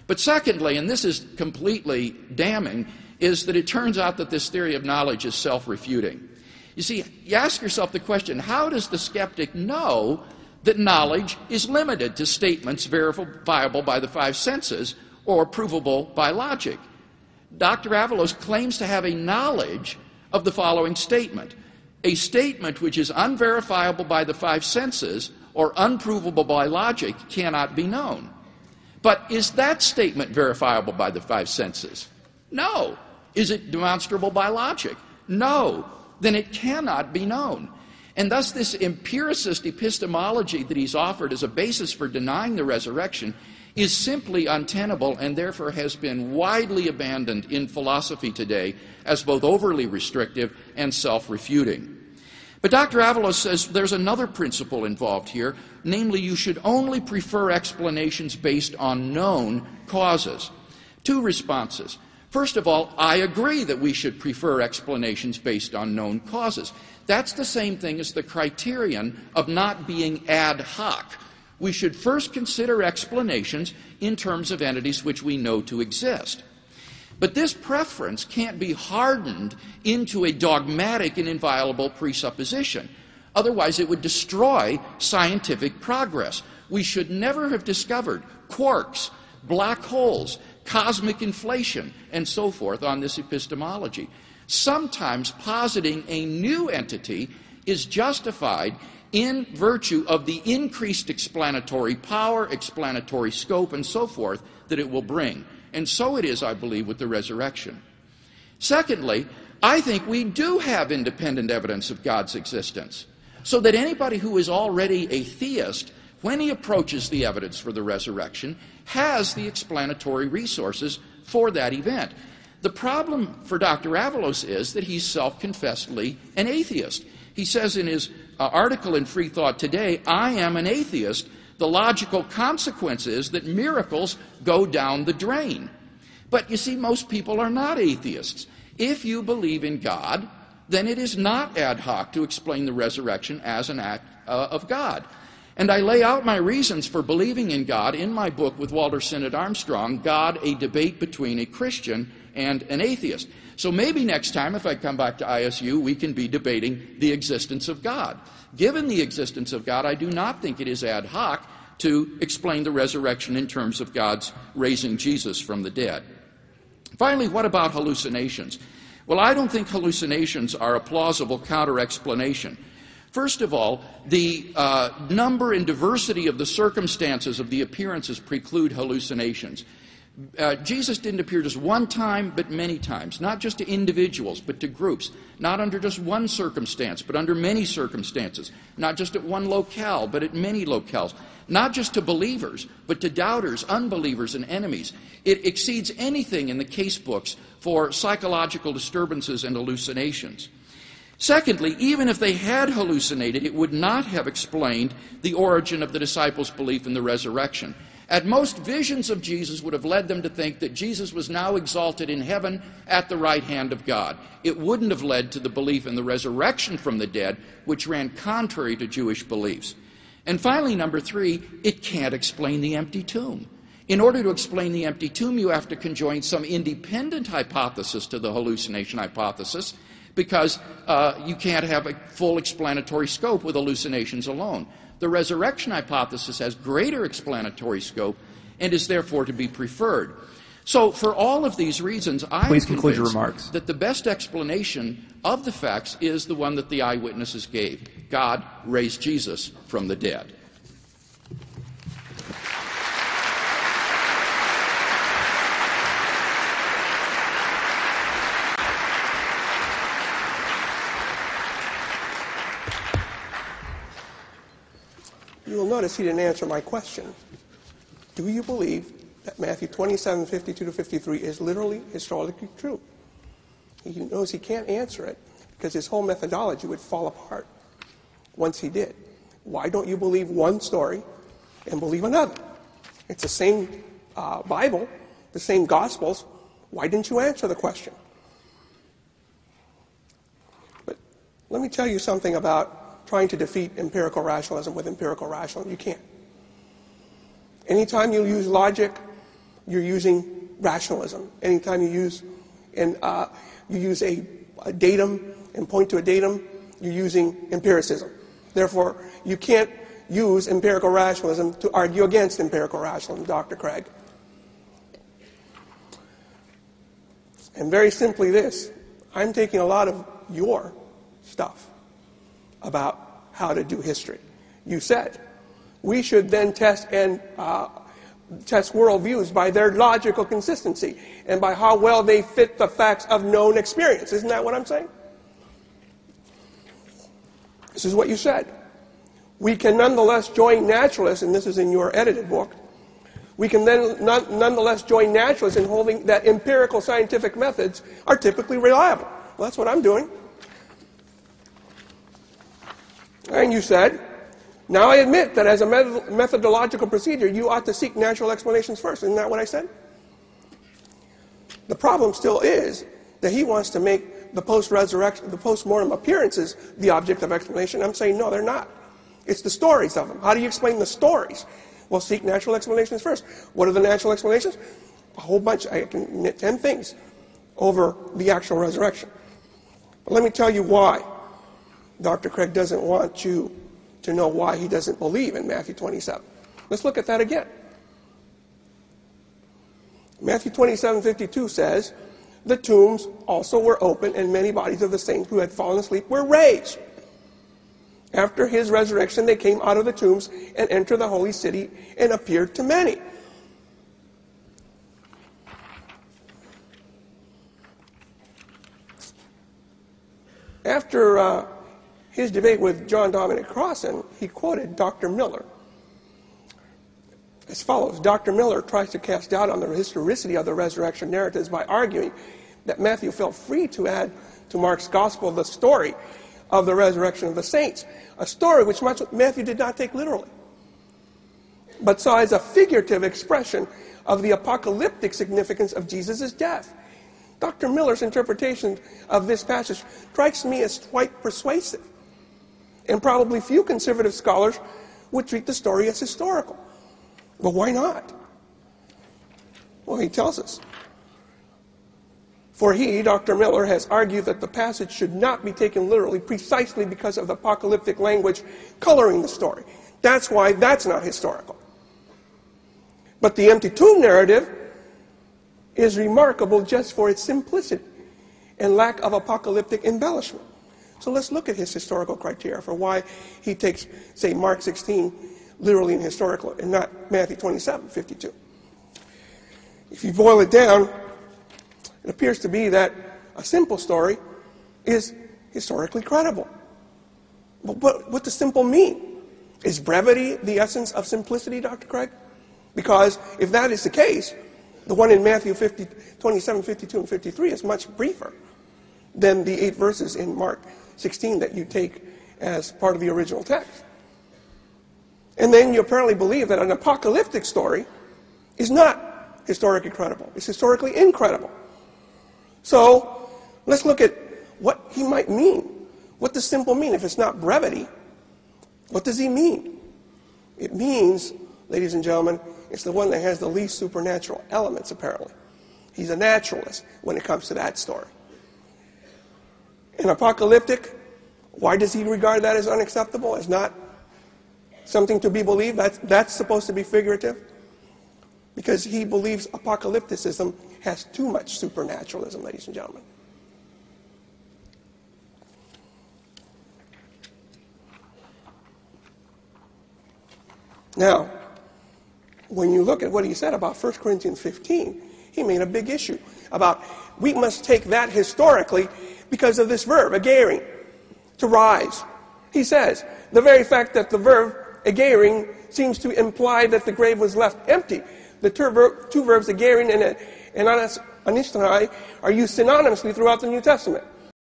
But secondly, and this is completely damning, is that it turns out that this theory of knowledge is self-refuting. You see, you ask yourself the question, how does the skeptic know that knowledge is limited to statements verifiable by the five senses or provable by logic? Dr. Avalos claims to have a knowledge of the following statement. A statement which is unverifiable by the five senses or unprovable by logic cannot be known. But is that statement verifiable by the five senses? No. Is it demonstrable by logic? No. Then it cannot be known. And thus this empiricist epistemology that he's offered as a basis for denying the resurrection is simply untenable and therefore has been widely abandoned in philosophy today as both overly restrictive and self-refuting. But Dr. Avalos says there's another principle involved here, namely you should only prefer explanations based on known causes. Two responses. First of all, I agree that we should prefer explanations based on known causes. That's the same thing as the criterion of not being ad hoc. We should first consider explanations in terms of entities which we know to exist. But this preference can't be hardened into a dogmatic and inviolable presupposition. Otherwise, it would destroy scientific progress. We should never have discovered quarks, black holes, cosmic inflation, and so forth on this epistemology. Sometimes positing a new entity is justified in virtue of the increased explanatory power, explanatory scope, and so forth that it will bring. And so it is, I believe, with the resurrection. Secondly, I think we do have independent evidence of God's existence, so that anybody who is already a theist, when he approaches the evidence for the resurrection, has the explanatory resources for that event. The problem for Dr. Avalos is that he's self-confessedly an atheist. He says in his article in Free Thought Today, I am an atheist. The logical consequence is that miracles go down the drain. But you see, most people are not atheists. If you believe in God, then it is not ad hoc to explain the resurrection as an act of God. And I lay out my reasons for believing in God in my book with Walter Sinnott Armstrong, God, a Debate Between a Christian and an Atheist. So maybe next time, if I come back to ISU, we can be debating the existence of God. Given the existence of God, I do not think it is ad hoc to explain the resurrection in terms of God's raising Jesus from the dead. Finally, what about hallucinations? Well, I don't think hallucinations are a plausible counter-explanation. First of all, the number and diversity of the circumstances of the appearances preclude hallucinations. Jesus didn't appear just one time, but many times, not just to individuals, but to groups, not under just one circumstance, but under many circumstances, not just at one locale, but at many locales, not just to believers, but to doubters, unbelievers, and enemies. It exceeds anything in the case books for psychological disturbances and hallucinations. Secondly, even if they had hallucinated, it would not have explained the origin of the disciples' belief in the resurrection. At most, visions of Jesus would have led them to think that Jesus was now exalted in heaven at the right hand of God. It wouldn't have led to the belief in the resurrection from the dead, which ran contrary to Jewish beliefs. And finally, number three, it can't explain the empty tomb. In order to explain the empty tomb, you have to conjoin some independent hypothesis to the hallucination hypothesis, because you can't have a full explanatory scope with hallucinations alone. The resurrection hypothesis has greater explanatory scope and is therefore to be preferred. So for all of these reasons, I am convinced that the best explanation of the facts is the one that the eyewitnesses gave. God raised Jesus from the dead. You will notice he didn't answer my question. Do you believe that Matthew 27:52-53 is literally historically true? He knows he can't answer it because his whole methodology would fall apart once he did. Why don't you believe one story and believe another? It's the same Bible, the same Gospels. Why didn't you answer the question? But let me tell you something about trying to defeat empirical rationalism with empirical rationalism. You can't. Anytime you use logic you're using rationalism. Anytime you use a datum and point to a datum, you're using empiricism. Therefore, you can't use empirical rationalism to argue against empirical rationalism, Dr. Craig. And very simply this, I'm taking a lot of your stuff about how to do history. You said we should then test worldviews by their logical consistency and by how well they fit the facts of known experience. Isn't that what I'm saying? This is what you said. We can nonetheless join naturalists, and this is in your edited book, we can then nonetheless join naturalists in holding that empirical scientific methods are typically reliable. Well, that's what I'm doing. And you said, now I admit that as a methodological procedure, you ought to seek natural explanations first. Isn't that what I said? The problem still is that he wants to make the post-resurrection, the post-mortem appearances the object of explanation. I'm saying, no, they're not. It's the stories of them. How do you explain the stories? Well, seek natural explanations first. What are the natural explanations? A whole bunch. I can knit 10 things over the actual resurrection. But let me tell you why Dr. Craig doesn't want you to know why he doesn't believe in Matthew 27. Let's look at that again. Matthew 27:52 says, the tombs also were open, and many bodies of the saints who had fallen asleep were raised. After his resurrection, they came out of the tombs and entered the holy city and appeared to many. After his debate with John Dominic Crossan, he quoted Dr. Miller as follows. Dr. Miller tries to cast doubt on the historicity of the resurrection narratives by arguing that Matthew felt free to add to Mark's gospel the story of the resurrection of the saints, a story which Matthew did not take literally, but saw as a figurative expression of the apocalyptic significance of Jesus' death. Dr. Miller's interpretation of this passage strikes me as quite persuasive, and probably few conservative scholars would treat the story as historical. But why not? Well, he tells us. For he, Dr. Miller, has argued that the passage should not be taken literally precisely because of the apocalyptic language coloring the story. That's why that's not historical. But the empty tomb narrative is remarkable just for its simplicity and lack of apocalyptic embellishment. So let's look at his historical criteria for why he takes, say, Mark 16 literally and historical and not Matthew 27:52. If you boil it down, it appears to be that a simple story is historically credible. But what does simple mean? Is brevity the essence of simplicity, Dr. Craig? Because if that is the case, the one in Matthew 27, 52, and 53 is much briefer than the 8 verses in Mark 16 that you take as part of the original text. And then you apparently believe that an apocalyptic story is not historically credible. It's historically incredible. So let's look at what he might mean. What does simple mean? If it's not brevity, what does he mean? It means, ladies and gentlemen, it's the one that has the least supernatural elements, apparently. He's a naturalist when it comes to that story. And apocalyptic, why does he regard that as unacceptable, as not something to be believed? That's supposed to be figurative? Because he believes apocalypticism has too much supernaturalism, ladies and gentlemen. Now, when you look at what he said about 1 Corinthians 15, he made a big issue about we must take that historically because of this verb, agerin, to rise. He says, the very fact that the verb agerin seems to imply that the grave was left empty. The two verbs, agerin and anistonai, are used synonymously throughout the New Testament.